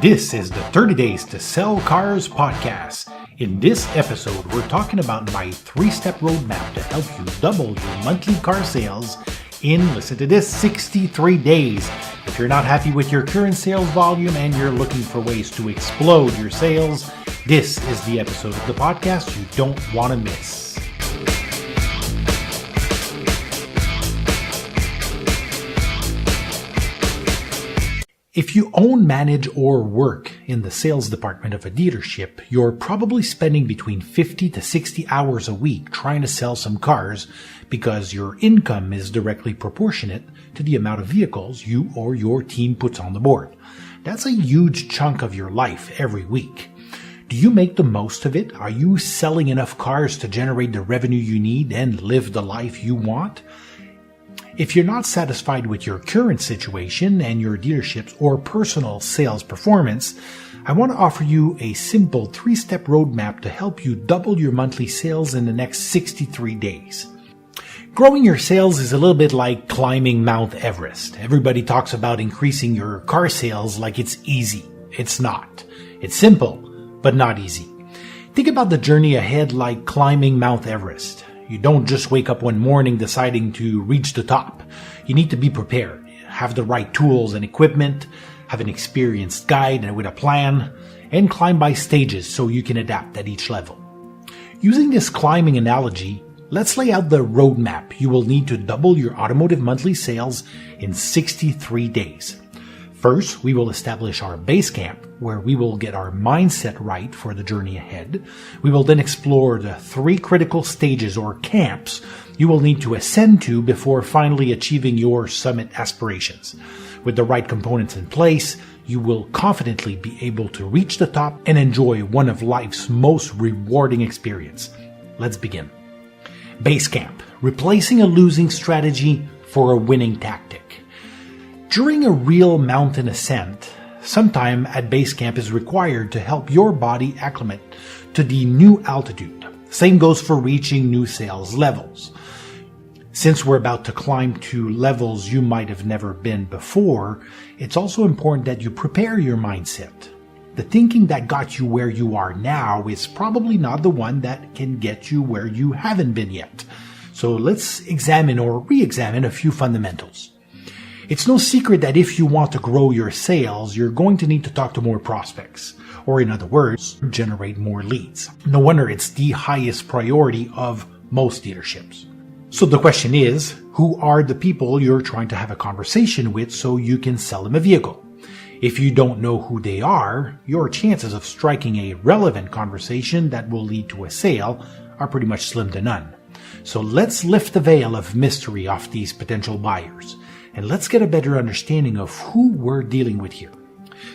This is the 30 Days to Sell Cars podcast. In this episode, we're talking about my 3-step roadmap to help you double your monthly car sales in, listen to this, 63 days. If you're not happy with your current sales volume and you're looking for ways to explode your sales, this is the episode of the podcast you don't want to miss. If you own, manage, or work in the sales department of a dealership, you're probably spending between 50 to 60 hours a week trying to sell some cars because your income is directly proportionate to the amount of vehicles you or your team puts on the board. That's a huge chunk of your life every week. Do you make the most of it? Are you selling enough cars to generate the revenue you need and live the life you want? If you're not satisfied with your current situation and your dealership's or personal sales performance, I want to offer you a simple 3-step roadmap to help you double your monthly sales in the next 63 days. Growing your sales is a little bit like climbing Mount Everest. Everybody talks about increasing your car sales like it's easy. It's not. It's simple, but not easy. Think about the journey ahead like climbing Mount Everest. You don't just wake up one morning deciding to reach the top. You need to be prepared, have the right tools and equipment, have an experienced guide and with a plan, and climb by stages so you can adapt at each level. Using this climbing analogy, let's lay out the roadmap you will need to double your automotive monthly sales in 63 days. First, we will establish our base camp, where we will get our mindset right for the journey ahead. We will then explore the 3 critical stages or camps you will need to ascend to before finally achieving your summit aspirations. With the right components in place, you will confidently be able to reach the top and enjoy one of life's most rewarding experiences. Let's begin. Base camp, replacing a losing strategy for a winning tactic. During a real mountain ascent, some time at base camp is required to help your body acclimate to the new altitude. Same goes for reaching new sales levels. Since we're about to climb to levels you might have never been before, it's also important that you prepare your mindset. The thinking that got you where you are now is probably not the one that can get you where you haven't been yet. So let's examine or re-examine a few fundamentals. It's no secret that if you want to grow your sales, you're going to need to talk to more prospects, or in other words, generate more leads. No wonder it's the highest priority of most dealerships. So the question is, who are the people you're trying to have a conversation with so you can sell them a vehicle? If you don't know who they are, your chances of striking a relevant conversation that will lead to a sale are pretty much slim to none. So let's lift the veil of mystery off these potential buyers. And let's get a better understanding of who we're dealing with here.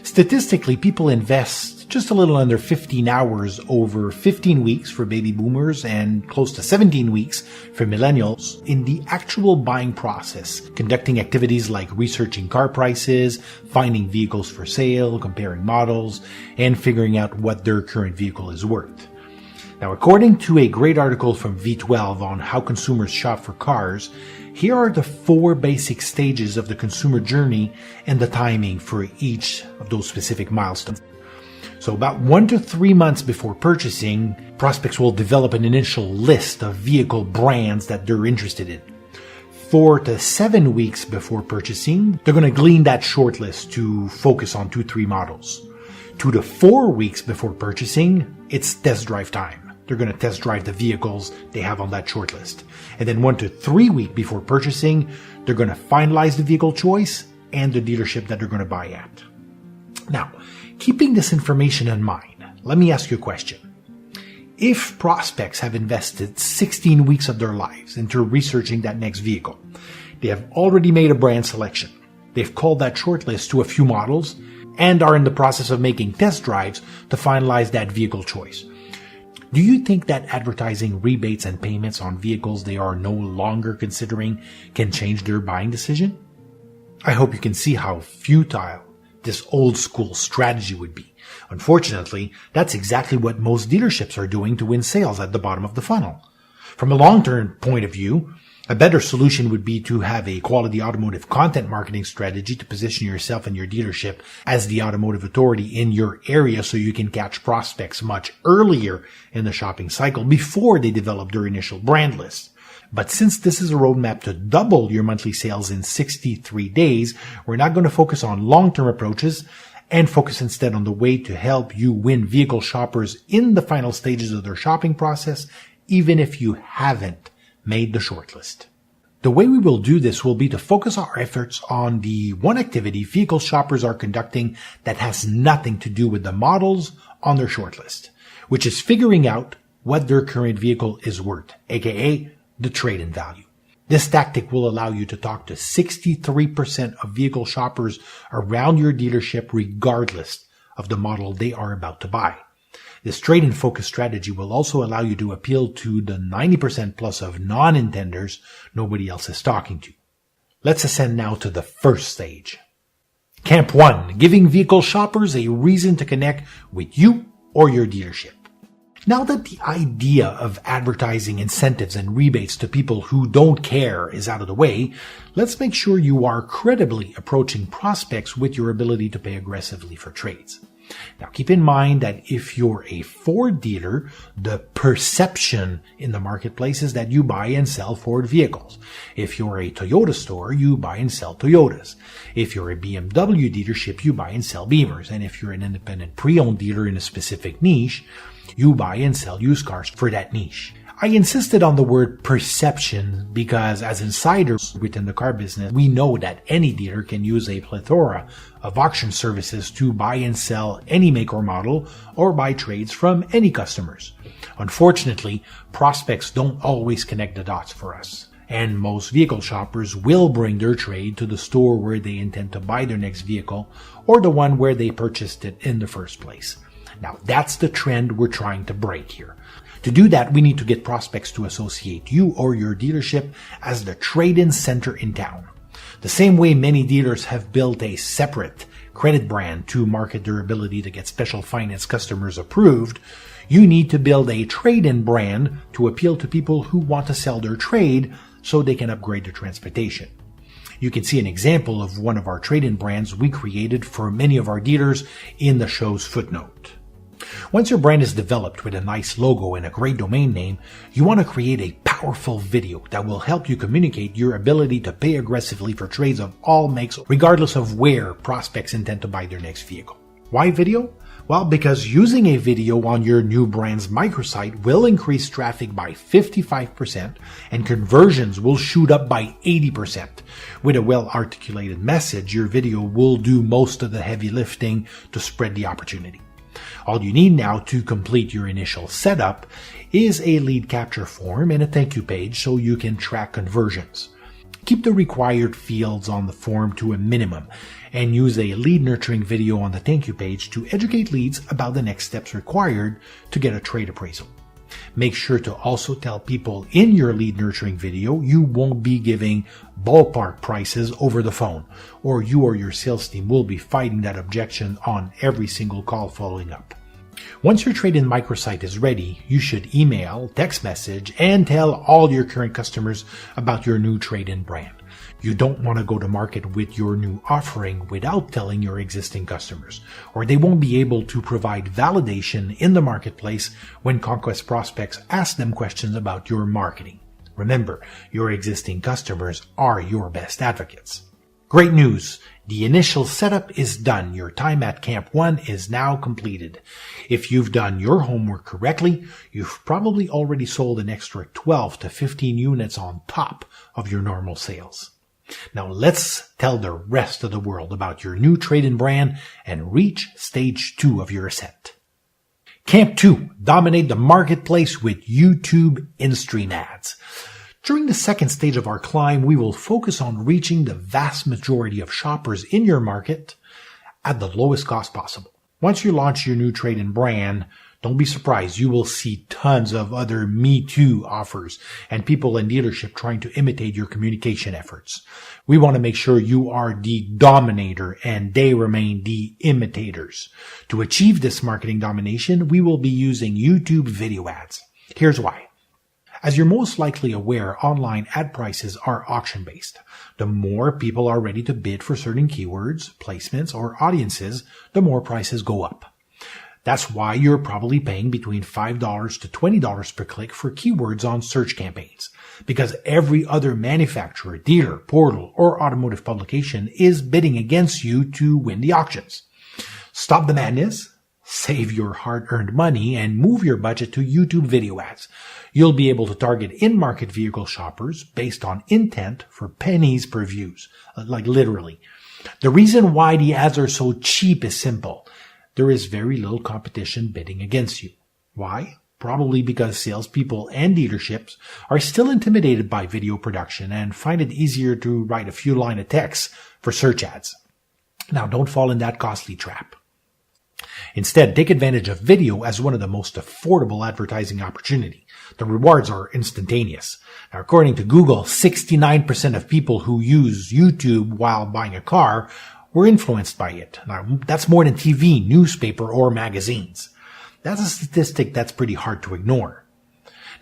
Statistically, people invest just a little under 15 hours over 15 weeks for baby boomers and close to 17 weeks for millennials in the actual buying process, conducting activities like researching car prices, finding vehicles for sale, comparing models, and figuring out what their current vehicle is worth. Now, according to a great article from V12 on how consumers shop for cars, here are the 4 basic stages of the consumer journey and the timing for each of those specific milestones. So about 1 to 3 months before purchasing, prospects will develop an initial list of vehicle brands that they're interested in. 4 to 7 weeks before purchasing, they're going to glean that short list to focus on 2-3 models. 2 to 4 weeks before purchasing, it's test drive time. They're going to test drive the vehicles they have on that shortlist. And then 1 to 3 weeks before purchasing, they're going to finalize the vehicle choice and the dealership that they're going to buy at. Now, keeping this information in mind, let me ask you a question. If prospects have invested 16 weeks of their lives into researching that next vehicle, they have already made a brand selection, they've called that shortlist to a few models, and are in the process of making test drives to finalize that vehicle choice, do you think that advertising rebates and payments on vehicles they are no longer considering can change their buying decision? I hope you can see how futile this old school strategy would be. Unfortunately, that's exactly what most dealerships are doing to win sales at the bottom of the funnel. From a long-term point of view, A better solution would be to have a quality automotive content marketing strategy to position yourself and your dealership as the automotive authority in your area so you can catch prospects much earlier in the shopping cycle before they develop their initial brand list. But since this is a roadmap to double your monthly sales in 63 days, we're not going to focus on long-term approaches and focus instead on the way to help you win vehicle shoppers in the final stages of their shopping process, even if you haven't made the shortlist. The way we will do this will be to focus our efforts on the one activity vehicle shoppers are conducting that has nothing to do with the models on their shortlist, which is figuring out what their current vehicle is worth, aka the trade-in value. This tactic will allow you to talk to 63% of vehicle shoppers around your dealership regardless of the model they are about to buy. This trade-in focus strategy will also allow you to appeal to the 90% plus of non-intenders nobody else is talking to. Let's ascend now to the first stage. Camp 1, giving vehicle shoppers a reason to connect with you or your dealership. Now that the idea of advertising incentives and rebates to people who don't care is out of the way, let's make sure you are credibly approaching prospects with your ability to pay aggressively for trades. Now keep in mind that if you're a Ford dealer, the perception in the marketplace is that you buy and sell Ford vehicles. If you're a Toyota store, you buy and sell Toyotas. If you're a BMW dealership, you buy and sell Beamers. And if you're an independent pre-owned dealer in a specific niche, you buy and sell used cars for that niche. I insisted on the word perception because as insiders within the car business, we know that any dealer can use a plethora of auction services to buy and sell any make or model or buy trades from any customers. Unfortunately, prospects don't always connect the dots for us. And most vehicle shoppers will bring their trade to the store where they intend to buy their next vehicle or the one where they purchased it in the first place. Now, that's the trend we're trying to break here. To do that, we need to get prospects to associate you or your dealership as the trade-in center in town. The same way many dealers have built a separate credit brand to market their ability to get special finance customers approved, you need to build a trade-in brand to appeal to people who want to sell their trade so they can upgrade their transportation. You can see an example of one of our trade-in brands we created for many of our dealers in the show's footnote. Once your brand is developed with a nice logo and a great domain name, you want to create a powerful video that will help you communicate your ability to pay aggressively for trades of all makes, regardless of where prospects intend to buy their next vehicle. Why video? Well, because using a video on your new brand's microsite will increase traffic by 55% and conversions will shoot up by 80%. With a well-articulated message, your video will do most of the heavy lifting to spread the opportunity. All you need now to complete your initial setup is a lead capture form and a thank you page so you can track conversions. Keep the required fields on the form to a minimum and use a lead nurturing video on the thank you page to educate leads about the next steps required to get a trade appraisal. Make sure to also tell people in your lead nurturing video you won't be giving ballpark prices over the phone, or you or your sales team will be fighting that objection on every single call following up. Once your trade-in microsite is ready, you should email, text message, and tell all your current customers about your new trade-in brand. You don't want to go to market with your new offering without telling your existing customers, or they won't be able to provide validation in the marketplace when conquest prospects ask them questions about your marketing. Remember, your existing customers are your best advocates. Great news! The initial setup is done. Your time at Camp 1 is now completed. If you've done your homework correctly, you've probably already sold an extra 12 to 15 units on top of your normal sales. Now let's tell the rest of the world about your new trade-in brand and reach stage 2 of your ascent. Camp 2, dominate the marketplace with YouTube in-stream ads. During the second stage of our climb, we will focus on reaching the vast majority of shoppers in your market at the lowest cost possible. Once you launch your new trade-in brand, don't be surprised. You will see tons of other Me Too offers and people in dealership trying to imitate your communication efforts. We want to make sure you are the dominator and they remain the imitators. To achieve this marketing domination, we will be using YouTube video ads. Here's why. As you're most likely aware, online ad prices are auction-based. The more people are ready to bid for certain keywords, placements, or audiences, the more prices go up. That's why you're probably paying between $5 to $20 per click for keywords on search campaigns, because every other manufacturer, dealer, portal, or automotive publication is bidding against you to win the auctions. Stop the madness, save your hard-earned money, and move your budget to YouTube video ads. You'll be able to target in-market vehicle shoppers based on intent for pennies per views, like literally. The reason why the ads are so cheap is simple. There is very little competition bidding against you. Why? Probably because salespeople and dealerships are still intimidated by video production and find it easier to write a few lines of text for search ads. Now, don't fall in that costly trap. Instead, take advantage of video as one of the most affordable advertising opportunity. The rewards are instantaneous. Now, according to Google, 69% of people who use YouTube while buying a car were influenced by it. Now, that's more than TV, newspaper, or magazines. That's a statistic that's pretty hard to ignore.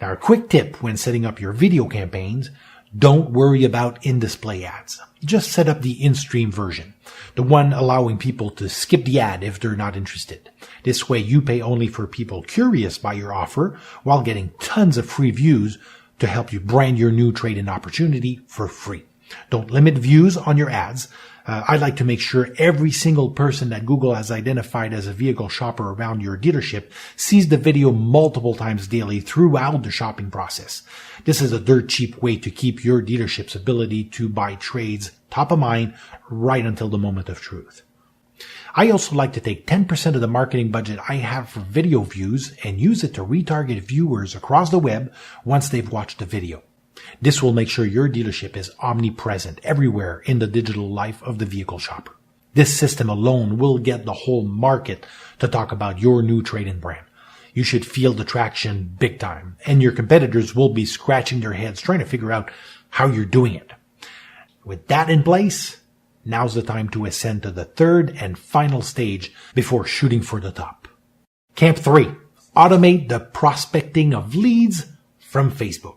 Now, a quick tip when setting up your video campaigns, don't worry about in-display ads. Just set up the in-stream version, the one allowing people to skip the ad if they're not interested. This way, you pay only for people curious by your offer while getting tons of free views to help you brand your new trade-in opportunity for free. Don't limit views on your ads. I'd like to make sure every single person that Google has identified as a vehicle shopper around your dealership sees the video multiple times daily throughout the shopping process. This is a dirt cheap way to keep your dealership's ability to buy trades top of mind right until the moment of truth. I also like to take 10% of the marketing budget I have for video views and use it to retarget viewers across the web once they've watched the video. This will make sure your dealership is omnipresent everywhere in the digital life of the vehicle shopper. This system alone will get the whole market to talk about your new trade-in brand. You should feel the traction big time, and your competitors will be scratching their heads trying to figure out how you're doing it. With that in place, now's the time to ascend to the third and final stage before shooting for the top. Camp 3. Automate the prospecting of leads from Facebook.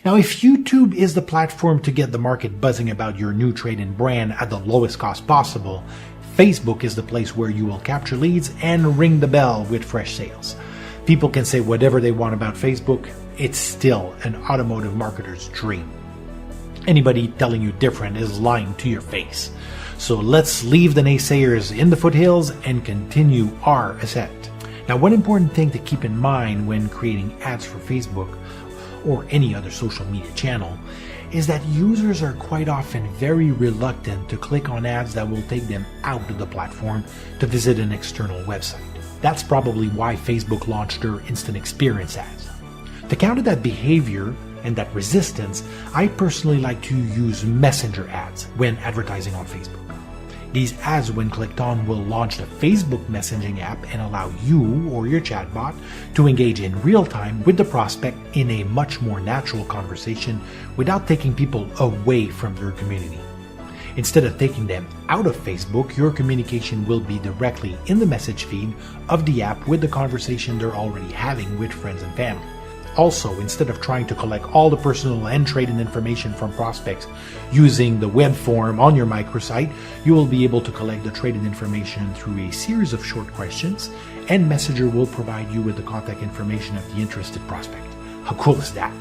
Now, if YouTube is the platform to get the market buzzing about your new trade-in brand at the lowest cost possible, Facebook is the place where you will capture leads and ring the bell with fresh sales. People can say whatever they want about Facebook, it's still an automotive marketer's dream. Anybody telling you different is lying to your face. So let's leave the naysayers in the foothills and continue our ascent. Now, one important thing to keep in mind when creating ads for Facebook or any other social media channel is that users are quite often very reluctant to click on ads that will take them out of the platform to visit an external website. That's probably why Facebook launched their instant experience ads. To counter that behavior and that resistance, I personally like to use messenger ads when advertising on Facebook. These ads, when clicked on, will launch the Facebook messaging app and allow you or your chatbot to engage in real time with the prospect in a much more natural conversation without taking people away from their community. Instead of taking them out of Facebook, your communication will be directly in the message feed of the app with the conversation they're already having with friends and family. Also, instead of trying to collect all the personal and trade-in information from prospects using the web form on your microsite, you will be able to collect the trade-in information through a series of short questions, and Messenger will provide you with the contact information of the interested prospect. How cool is that?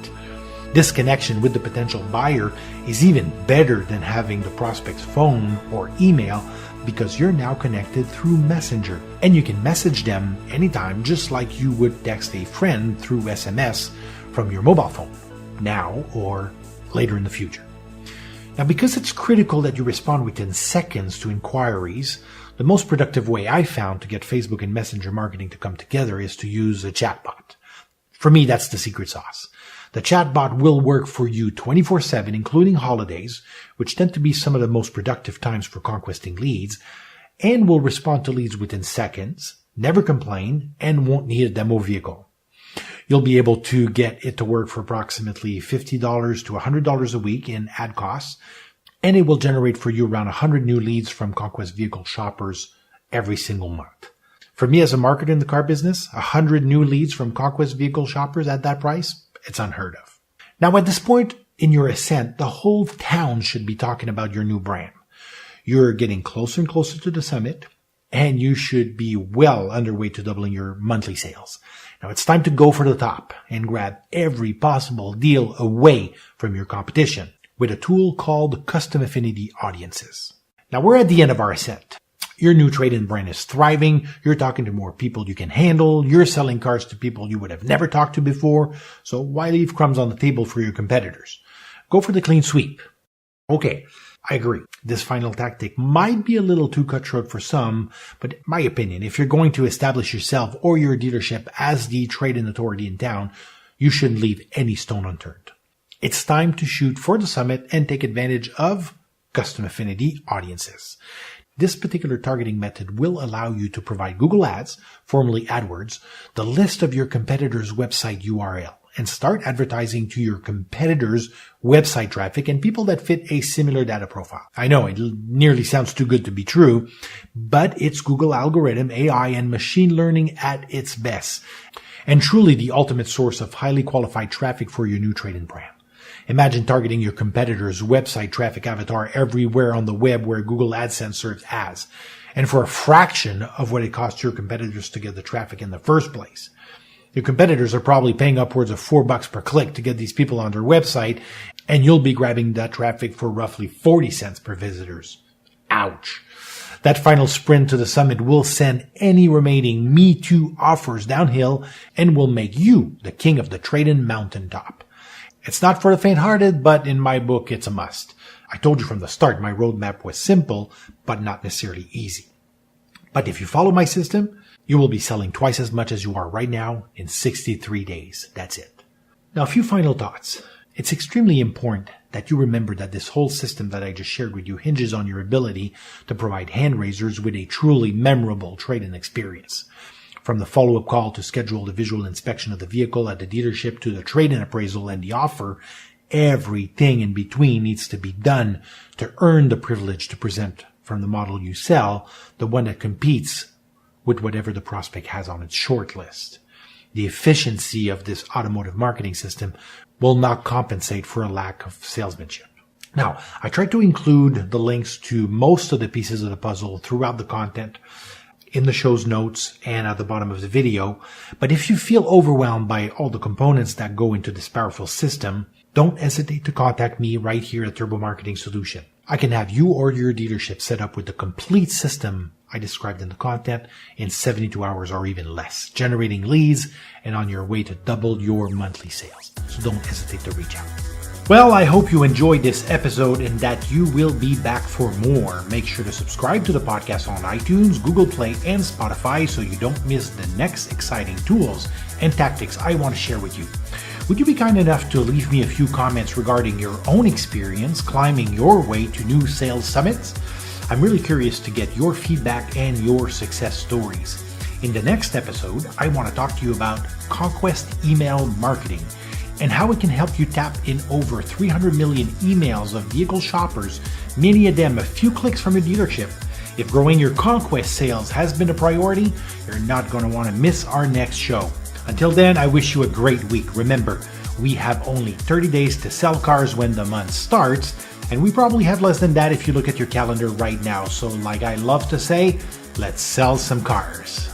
This connection with the potential buyer is even better than having the prospect's phone or email because you're now connected through Messenger, and you can message them anytime just like you would text a friend through SMS from your mobile phone, now or later in the future. Now, because it's critical that you respond within seconds to inquiries, the most productive way I found to get Facebook and Messenger marketing to come together is to use a chatbot. For me, that's the secret sauce. The chatbot will work for you 24/7, including holidays, which tend to be some of the most productive times for conquesting leads, and will respond to leads within seconds, never complain, and won't need a demo vehicle. You'll be able to get it to work for approximately $50 to $100 a week in ad costs, and it will generate for you around 100 new leads from Conquest vehicle shoppers every single month. For me as a marketer in the car business, 100 new leads from Conquest vehicle shoppers at that price, It's unheard of. Now, at this point in your ascent, the whole town should be talking about your new brand. You're getting closer and closer to the summit, and you should be well underway to doubling your monthly sales. Now it's time to go for the top and grab every possible deal away from your competition with a tool called Custom Affinity Audiences. Now we're at the end of our ascent. Your new trade-in brand is thriving. You're talking to more people you can handle. You're selling cars to people you would have never talked to before. So why leave crumbs on the table for your competitors? Go for the clean sweep. Okay, I agree. This final tactic might be a little too cutthroat for some, but in my opinion, if you're going to establish yourself or your dealership as the trade-in authority in town, you shouldn't leave any stone unturned. It's time to shoot for the summit and take advantage of Custom Affinity Audiences. This particular targeting method will allow you to provide Google Ads, formerly AdWords, the list of your competitor's website URL, and start advertising to your competitors' website traffic and people that fit a similar data profile. I know it nearly sounds too good to be true, but it's Google algorithm, AI, and machine learning at its best, and truly the ultimate source of highly qualified traffic for your new trade-in brand. Imagine targeting your competitor's website traffic avatar everywhere on the web where Google AdSense serves ads, and for a fraction of what it costs your competitors to get the traffic in the first place. Your competitors are probably paying upwards of $4 per click to get these people on their website, and you'll be grabbing that traffic for roughly 40 cents per visitors. Ouch. That final sprint to the summit will send any remaining Me Too offers downhill and will make you the king of the trade-in mountaintop. It's not for the faint-hearted, but in my book, it's a must. I told you from the start my roadmap was simple, but not necessarily easy. But if you follow my system, you will be selling twice as much as you are right now in 63 days. That's it. Now, a few final thoughts. It's extremely important that you remember that this whole system that I just shared with you hinges on your ability to provide hand raisers with a truly memorable trade-in experience. From the follow-up call to schedule the visual inspection of the vehicle at the dealership to the trade-in appraisal and the offer, everything in between needs to be done to earn the privilege to present from the model you sell, the one that competes with whatever the prospect has on its short list. The efficiency of this automotive marketing system will not compensate for a lack of salesmanship. Now, I tried to include the links to most of the pieces of the puzzle throughout the content in the show's notes and at the bottom of the video, but if you feel overwhelmed by all the components that go into this powerful system, don't hesitate to contact me right here at Turbo Marketing Solution. I can have you or your dealership set up with the complete system I described in the content in 72 hours or even less, generating leads and on your way to double your monthly sales. So don't hesitate to reach out. Well, I hope you enjoyed this episode and that you will be back for more. Make sure to subscribe to the podcast on iTunes, Google Play, and Spotify so you don't miss the next exciting tools and tactics I want to share with you. Would you be kind enough to leave me a few comments regarding your own experience climbing your way to new sales summits? I'm really curious to get your feedback and your success stories. In the next episode, I want to talk to you about conquest email marketing and how it can help you tap in over 300 million emails of vehicle shoppers, many of them a few clicks from your dealership. If growing your conquest sales has been a priority, you're not going to want to miss our next show. Until then, I wish you a great week. Remember, we have only 30 days to sell cars when the month starts, and we probably have less than that if you look at your calendar right now. So like I love to say, let's sell some cars.